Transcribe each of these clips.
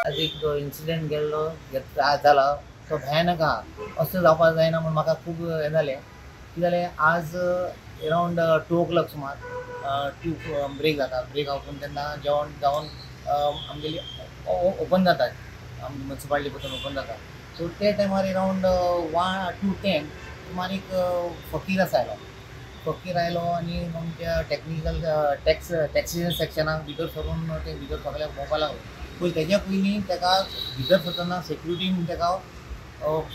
आज एक जो इन्सिडेंट गेल्लो जाला तो भयानक आहा. असं जावपाक जायना म्हूण म्हाका खूब हें जालें. कितें जालें आज अरावंड 2 o'clock सुमार ट्यूब ब्रेक जाता. ब्रेक आउटून तेन्ना जेवण जावन आमगेली ओपन जाता. आमची म्युनिसिपालिटी पसून ओपन जाता. सो ते टायमार अरावंड 1 to 10 सुमार एक फकीर आयलो. फकीर आयलो आनी आमच्या टॅक्निकल टॅक्सीशन सॅक्शनाक भितर सरून ते भितर सगळ्याक भोंवपाक लागलो. पयलीं तेज्या पयलीं ताका भितर सरतना सेक्युरिटीन ताका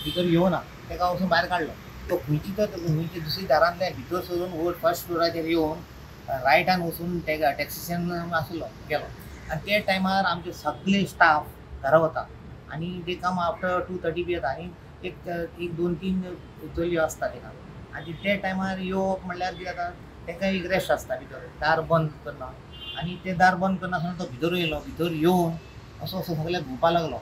भितर येवना. ताका वचून भायर काडलो. तो खंयची दुसरी दारांतल्यान भितर सरून वयर फर्स्ट फ्लोराचेर येवन रायटान वचून टॅक्सीशन आसलो गेलो. आनी ते टायमार आमचे सगळे स्टाफ घरा वता आनी ते काम आफ्टर 2:30 बी येता आनी एक 2-3 चलयो आसता तेका. आनी ते टायमार येवप म्हणल्यार कितें जाता ताका एक रेस्ट आसता भितर दार बंद करना. आनी ते दार बंद करनासतना तो भितर येयलो. भितर येवन असो सगळ्याक घुंवपाक लागलो.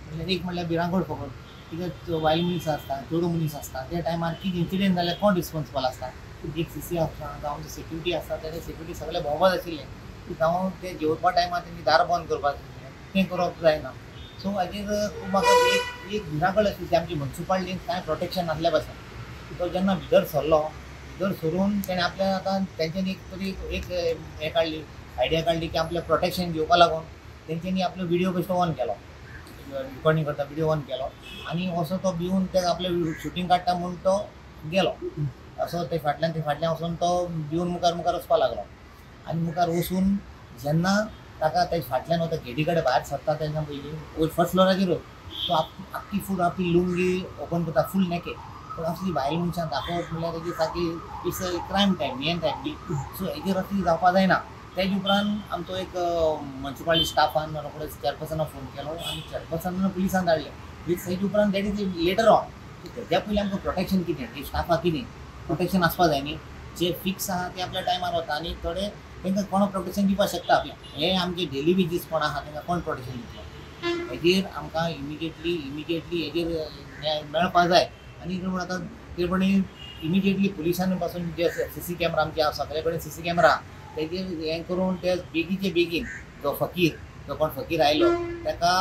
म्हणल्यार एक म्हणल्यार भिरांकूळ फकत कित्याक वायल मनीस आसता चेडूं मनीस आसता. त्या टायमार कितें इन्सिडेंट जाल्यार कोण रिस्पॉन्सिबल आसता. एक सीसी आसता जावं आमचे सेक्युरिटी आसता. ते सेक्युरिटी सगळे भोंवपाक आशिल्ले जावं ते जेवपा टायमार तेंची दार बंद करपाक आशिल्लें. तें करप जायना. सो हाजेर खूब म्हाका एक भिरांकळ आशिल्ली की आमची म्युनिसिपालिटीन कांय प्रोटेक्शन नासल्या भशेन. तो जेन्ना भितर सरलो भितर सरून तेणें आपल्या आतां तेंच्यांनी एक तरी एक हें काडली आयडिया काडली की आपलें प्रोटेक्शन घेवपा लागून तेंच्यांनी आपलो विडियो बेश्टो ऑन केलो. रिकॉर्डिंग करता विडियो ऑन केलो आनी असो तो भिवून ते आपलें शुटींग काडटा म्हूण तो गेलो. असो ते फाटल्यान वचून तो भिवून मुखार वचपाक लागलो. आनी मुखार वचून जेन्ना ताका ते फाटल्यान वता गेटी कडेन भायर सरता तेन्ना पयलीं वयर फर्स्ट फ्लोराचेरूच तो आख्खी फूल आपली लुंगी ओपन करता फूल नेकेड. पूण असली भायल्या मनशांक दाखोवप म्हणल्यार तेजी सारकी इट्स अ क्रायम टायप हें टायप बी. सो हेजेर असली जावपा जायना. तेज उपरांत आमचो एक म्युनिसिपालिटी स्टाफान रोखडोच चॅरपर्सनाक फोन केलो आनी चॅरपर्सनान पुलिसान धाडले. तेज उपरांत दॅट इज लेटर ऑन. तेज्या पयलीं आमकां प्रोटेक्शन कितें स्टाफाक कितें प्रोटेक्शन आसपा जाय न्ही. जे फिक्स आहा ते आपल्या टायमार वता आनी थोडे तांकां कोण प्रोटेक्शन दिवपाक शकता आपल्याक. हे आमचे डेली वेजीस कोण आहा तांकां कोण प्रोटेक्शन दितलो. हेजेर आमकां इमिजिएटली हेजेर मेळपा जाय. आनी कितें म्हण आतां तेपणी इमिजिएटली पुलिसांनी पासून जे सीसी कॅमेरा आमचे सगळे कडेन सीसी कॅमेरा तेजेर हें करून ते बेगीचे बेगीन जो कोण फकीर आयलो ताका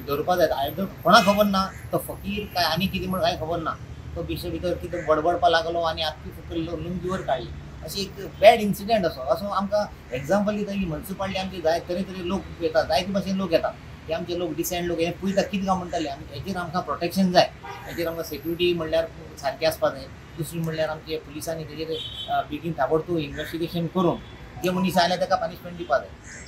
धरपा जाय. आयदर कोणाक खबर ना तो फकीर काय आनी कितें म्हण कांय खबर ना. तो भितर कितें बडबडपा लागलो आनी आख्खी फक्त लुंगी वयर काडली. अशी एक बॅड इन्सिडेंट असो आमकां एग्जाम्पल दिता की म्युनिसिपालिटी आमची जाय तरे लोक येतात जायते भशेन लोक येतात. ते आमचे लोक डिसेंट लोक हे पळयता कितें काय म्हणटाले आमी हेजेर आमकां प्रोटेक्शन जाय. हेजेर आमकां सेक्युरिटी म्हणल्यार सारकी आसपा जाय. दुसरी म्हणल्यार आमचे पुलिसांनी तेजेर बेगीन ताबडतोब इन्वेस्टिगेशन करून जे मनीस आयला ताका पनिशमेंट दिवपा जाय.